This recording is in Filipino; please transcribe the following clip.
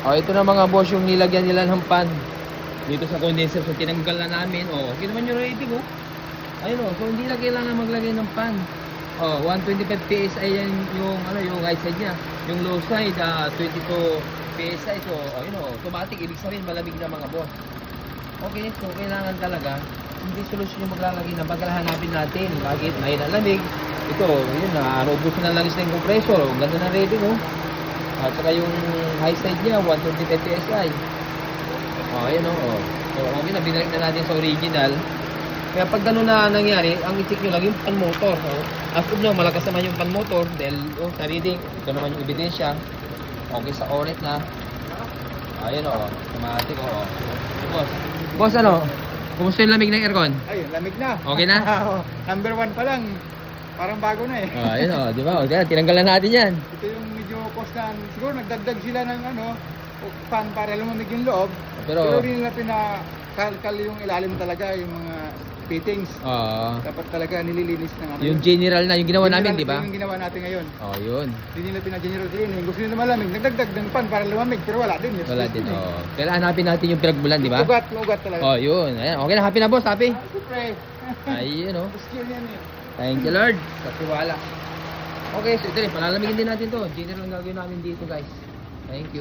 Oh, ito na mga boss yung nilagyan nila ng pan. Dito sa condenser, so tinanggal na namin. Oh, okay naman yung rating, oh. Ayun, oh. So hindi na kailangan maglagay ng pan. Oh, 125 PSI yan yung yung high side niya. Yung low side 22 PSI. So, ayun, oh, automatic ibig sabihin malamig na mga boss. Okay, so kailangan talaga hindi solusyon yung maglalagay ng pagkalahanapin natin. Bakit? May nalamig. Ito, yun na, ubos na langis na yung compressor. Oh, ganda ng rating, oh. At saka yung high side niya, 125 PSI. Oh, ayun, oh. So, okay na, binalik na natin sa original. Kaya pag gano'n na nangyari, ang itik nyo lang yung pan motor. Oh. As of now, malakas naman yung pan motor dahil sa reading, ito naman yung ebidensya. Okay sa oret na. Ayun, oh. Automatic, oh. Boss. Boss, ano? Kumusta yung lamig ng aircon? Ayun, lamig na. Okay na? Number 1 pa lang. Parang bago na eh. Oh, ayun, oh. Di ba? Okay, tinanggalan natin yan. Ito yung medyo constant. Siguro nagdagdag sila ng fan para lumamig yung loob. Pero hindi nila pinakalkal yung ilalim talaga, yung mga fittings. Dapat talaga nililinis ng yung general na, yung ginawa namin, di ba? Yung ginawa natin ngayon. Oh, yun. Hindi nila pina-general cleaning. Gusto nila malamig, nagdagdag ng fan para lumamig, pero wala din. Wala din, oh. Kailangan hanapin natin yung pinagmulan, di ba? Ugat talaga. Oh, yun. Ayan. Okay na, happy na boss, happy? Siyempre. Ayun, oh. Skill yan eh. Thank you, Lord. Sa tiwala. Okay, so ito rin, palalamigin din natin to. General ang gagawin namin dito, guys. Thank you.